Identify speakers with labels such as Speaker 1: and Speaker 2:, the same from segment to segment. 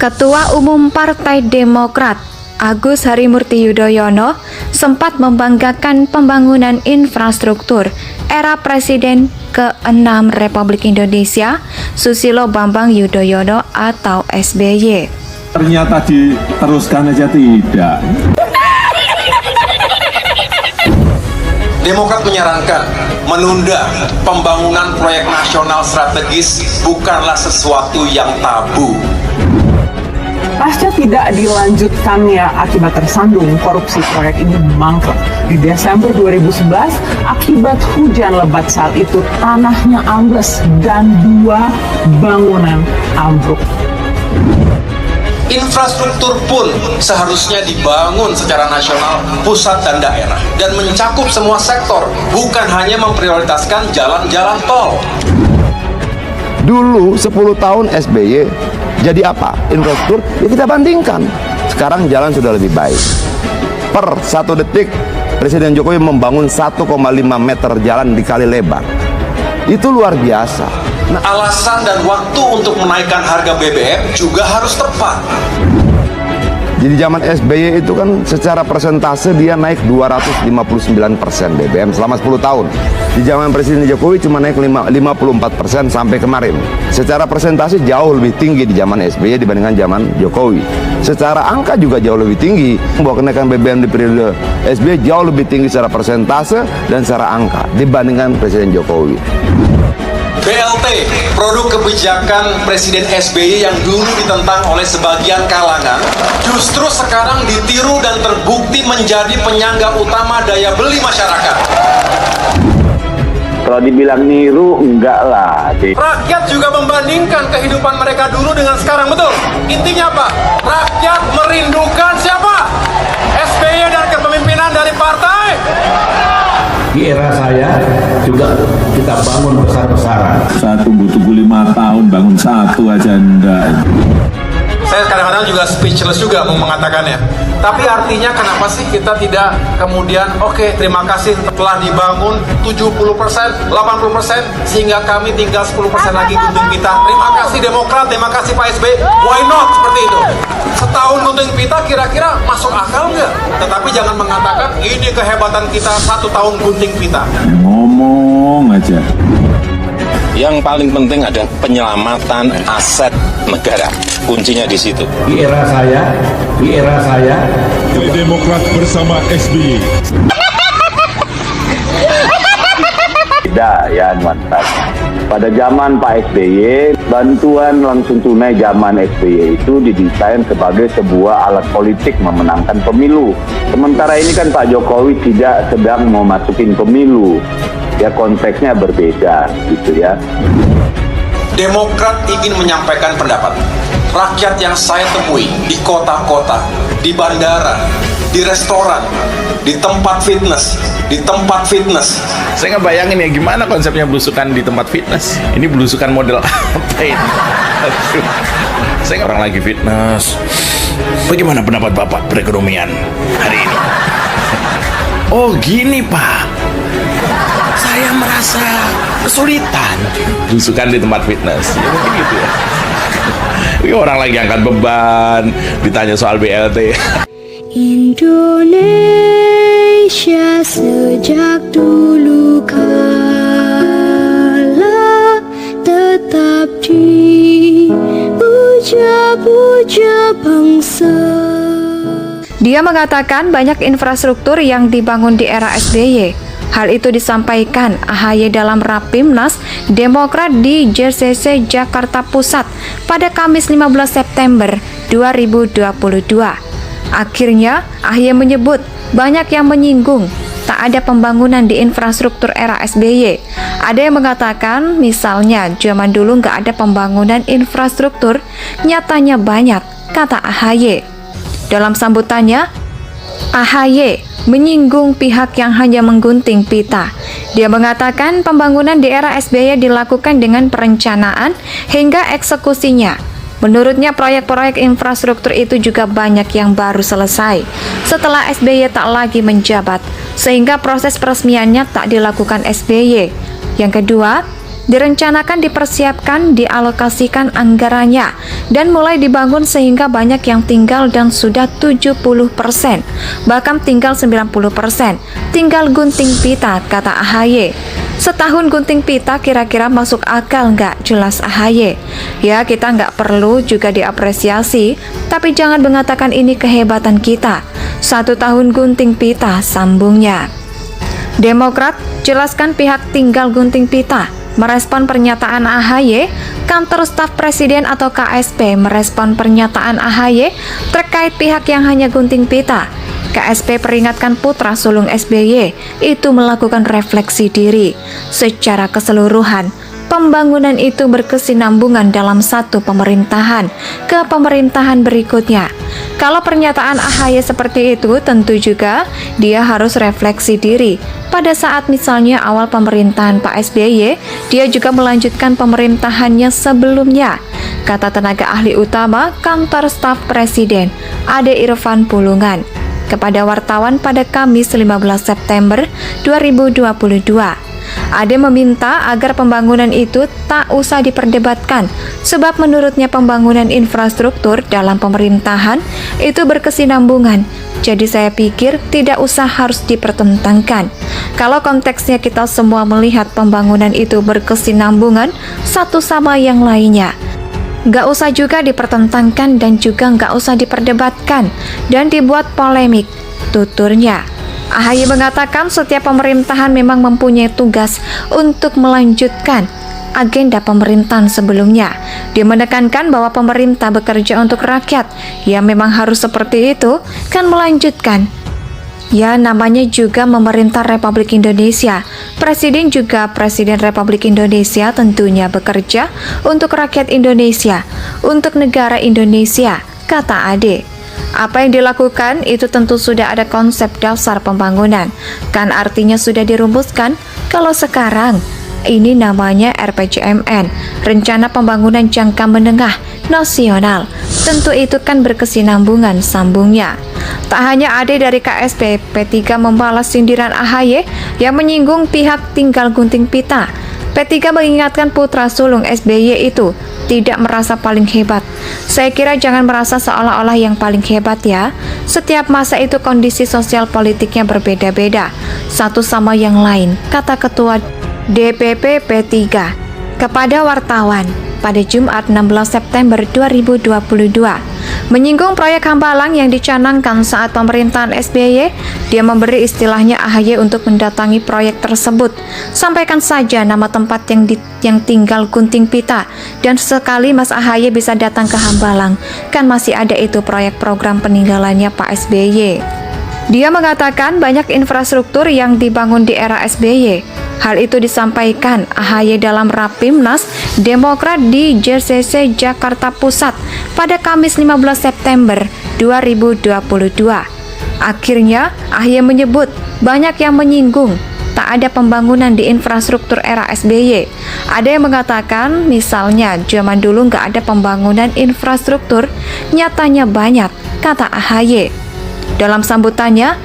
Speaker 1: Ketua Umum Partai Demokrat Agus Harimurti Yudhoyono sempat membanggakan pembangunan infrastruktur era Presiden ke-6 Republik Indonesia Susilo Bambang Yudhoyono atau SBY.
Speaker 2: Ternyata diteruskan aja tidak.
Speaker 3: Demokrat menyarankan menunda pembangunan proyek nasional strategis bukanlah sesuatu yang tabu.
Speaker 4: Pasca tidak dilanjutkannya akibat tersandung korupsi, proyek ini mangkrak. Di Desember 2011, akibat hujan lebat saat itu tanahnya ambles dan 2 bangunan ambruk.
Speaker 3: Infrastruktur pun seharusnya dibangun secara nasional, pusat dan daerah, dan mencakup semua sektor, bukan hanya memprioritaskan jalan-jalan tol.
Speaker 5: Dulu 10 tahun SBY jadi apa? Infrastruktur, ya kita bandingkan. Sekarang jalan sudah lebih baik. Per 1 detik Presiden Jokowi membangun 1,5 meter jalan di kali lebar. Itu luar biasa.
Speaker 3: Alasan dan waktu untuk menaikkan harga BBM juga harus tepat.
Speaker 5: Jadi zaman SBY itu kan secara persentase dia naik 259% BBM selama 10 tahun. Di zaman Presiden Jokowi cuma naik 54% sampai kemarin. Secara persentase jauh lebih tinggi di zaman SBY dibandingkan zaman Jokowi. Secara angka juga jauh lebih tinggi. Bahwa kenaikan BBM di periode SBY jauh lebih tinggi secara persentase dan secara angka dibandingkan Presiden Jokowi.
Speaker 3: BLT, produk kebijakan Presiden SBY yang dulu ditentang oleh sebagian kalangan, justru sekarang ditiru dan terbukti menjadi penyangga utama daya beli masyarakat.
Speaker 6: Kalau dibilang niru, enggak lah.
Speaker 3: Rakyat juga membandingkan kehidupan mereka dulu dengan sekarang, betul? Intinya apa? Rakyat merindukan siapa? SBY dan kepemimpinan dari partai.
Speaker 7: Di era saya juga kita bangun besar-besaran.
Speaker 2: Saya tunggu 5 tahun bangun satu aja enggak.
Speaker 3: Saya kadang-kadang juga speechless juga mau mengatakannya. Tapi artinya kenapa sih kita tidak kemudian oke, terima kasih telah dibangun 70%, 80% sehingga kami tinggal 10% lagi gunting pita. Terima kasih Demokrat, terima kasih Pak SBY. Why not seperti itu? Setahun gunting pita kira-kira masuk akal nggak? Tetapi jangan mengatakan ini kehebatan kita 1 tahun gunting pita.
Speaker 2: Ngomong aja.
Speaker 8: Yang paling penting adalah penyelamatan aset negara. Kuncinya di situ.
Speaker 7: Di era saya
Speaker 2: Demokrat bersama SBY.
Speaker 6: Tidak ya nuansa. Pada zaman Pak SBY, bantuan langsung tunai zaman SBY itu didesain sebagai sebuah alat politik memenangkan pemilu. Sementara ini kan Pak Jokowi tidak sedang mau masukin pemilu. Ya konteksnya berbeda gitu ya.
Speaker 3: Demokrat ingin menyampaikan pendapat. Rakyat yang saya temui di kota-kota, di bandara, di restoran, di tempat fitness.
Speaker 9: Saya ngebayangin ya gimana konsepnya belusukan di tempat fitness. Ini belusukan model apa ini? Aduh. Saya orang lagi fitness. Bagaimana pendapat Bapak perekonomian hari ini? Oh gini Pak, saya merasa kesulitan. Belusukan di tempat fitness. Ya, mungkin gitu ya. Ini orang lagi angkat beban, ditanya soal BLT.
Speaker 1: Indonesia sejak dulu kala tetap dipuja-puja bangsa. Dia mengatakan banyak infrastruktur yang dibangun di era SBY. Hal itu disampaikan AHY dalam Rapimnas Demokrat di JCC Jakarta Pusat pada Kamis 15 September 2022. Akhirnya, AHY menyebut banyak yang menyinggung tak ada pembangunan di infrastruktur era SBY. Ada yang mengatakan misalnya zaman dulu nggak ada pembangunan infrastruktur, nyatanya banyak, kata AHY. Dalam sambutannya, AHY menyinggung pihak yang hanya menggunting pita. Dia mengatakan pembangunan di era SBY dilakukan dengan perencanaan hingga eksekusinya. Menurutnya proyek-proyek infrastruktur itu juga banyak yang baru selesai setelah SBY tak lagi menjabat, sehingga proses peresmiannya tak dilakukan SBY. Yang kedua, direncanakan, dipersiapkan, dialokasikan anggarannya, dan mulai dibangun sehingga banyak yang tinggal dan sudah 70%, bahkan tinggal 90%, tinggal gunting pita, kata AHY. Setahun gunting pita kira-kira masuk akal nggak? Jelas AHY. Ya, kita nggak perlu juga diapresiasi, tapi jangan mengatakan ini kehebatan kita. 1 tahun gunting pita, sambungnya. Demokrat jelaskan pihak tinggal gunting pita. Merespon pernyataan AHY, Kantor Staf Presiden atau KSP merespon pernyataan AHY terkait pihak yang hanya gunting pita. KSP peringatkan putra sulung SBY itu melakukan refleksi diri. Secara keseluruhan, pembangunan itu berkesinambungan dalam satu pemerintahan ke pemerintahan berikutnya. Kalau pernyataan AHY seperti itu, tentu juga dia harus refleksi diri. Pada saat misalnya awal pemerintahan Pak SBY, dia juga melanjutkan pemerintahannya sebelumnya, kata tenaga ahli utama Kantor Staf Presiden, Ade Irfan Pulungan, kepada wartawan pada Kamis 15 September 2022. Ade meminta agar pembangunan itu tak usah diperdebatkan, sebab menurutnya pembangunan infrastruktur dalam pemerintahan itu berkesinambungan. Jadi saya pikir tidak usah harus dipertentangkan. Kalau konteksnya kita semua melihat pembangunan itu berkesinambungan satu sama yang lainnya, nggak usah juga dipertentangkan dan juga nggak usah diperdebatkan dan dibuat polemik, tuturnya. AHY mengatakan setiap pemerintahan memang mempunyai tugas untuk melanjutkan agenda pemerintahan sebelumnya. Dia menekankan bahwa pemerintah bekerja untuk rakyat. Ya memang harus seperti itu, kan melanjutkan. Ya namanya juga memerintah Republik Indonesia. Presiden juga Presiden Republik Indonesia tentunya bekerja untuk rakyat Indonesia, untuk negara Indonesia, kata Ade. Apa yang dilakukan itu tentu sudah ada konsep dasar pembangunan, kan artinya sudah dirumuskan. Kalau sekarang ini namanya RPJMN, Rencana Pembangunan Jangka Menengah Nasional, tentu itu kan berkesinambungan, sambungnya. Tak hanya Ade dari KSP, P3 membalas sindiran AHY yang menyinggung pihak tinggal gunting pita. P3 mengingatkan putra sulung SBY itu tidak merasa paling hebat. Saya kira jangan merasa seolah-olah yang paling hebat ya. Setiap masa itu kondisi sosial politiknya berbeda-beda, satu sama yang lain, kata Ketua DPP P3 kepada wartawan pada Jumat 16 September 2022. Menyinggung proyek Hambalang yang dicanangkan saat pemerintahan SBY, dia memberi istilahnya AHY untuk mendatangi proyek tersebut. Sampaikan saja nama tempat yang tinggal gunting pita, dan sekali Mas AHY bisa datang ke Hambalang, kan masih ada itu proyek program peninggalannya Pak SBY. Dia mengatakan banyak infrastruktur yang dibangun di era SBY. Hal itu disampaikan AHY dalam Rapimnas Demokrat di JCC Jakarta Pusat pada Kamis 15 September 2022. Akhirnya, AHY menyebut banyak yang menyinggung tak ada pembangunan di infrastruktur era SBY. Ada yang mengatakan misalnya zaman dulu nggak ada pembangunan infrastruktur, nyatanya banyak, kata AHY. Dalam sambutannya,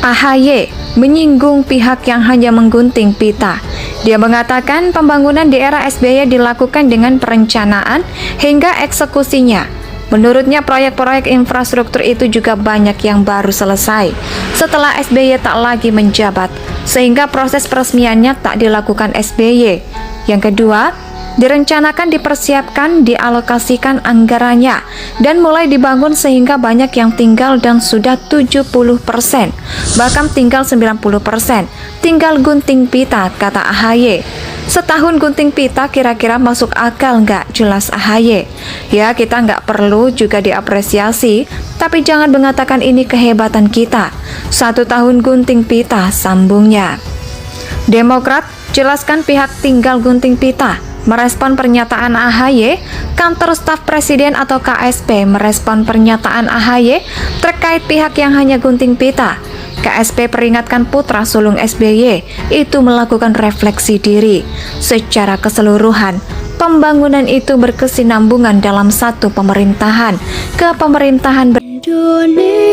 Speaker 1: AHY menyinggung pihak yang hanya menggunting pita. Dia mengatakan pembangunan di era SBY dilakukan dengan perencanaan hingga eksekusinya. Menurutnya proyek-proyek infrastruktur itu juga banyak yang baru selesai setelah SBY tak lagi menjabat, sehingga proses peresmiannya tak dilakukan SBY. Yang kedua, direncanakan, dipersiapkan, dialokasikan anggarannya, dan mulai dibangun sehingga banyak yang tinggal dan sudah 70%, bahkan tinggal 90%, tinggal gunting pita, kata AHY. Setahun gunting pita kira-kira masuk akal nggak? Jelas AHY. Ya, kita nggak perlu juga diapresiasi, tapi jangan mengatakan ini kehebatan kita. 1 tahun gunting pita, sambungnya. Demokrat jelaskan pihak tinggal gunting pita. Merespon pernyataan AHY, Kantor Staf Presiden atau KSP merespon pernyataan AHY terkait pihak yang hanya gunting pita. KSP peringatkan putra sulung SBY itu melakukan refleksi diri. Secara keseluruhan, pembangunan itu berkesinambungan dalam satu pemerintahan ke pemerintahan
Speaker 10: Indonesia.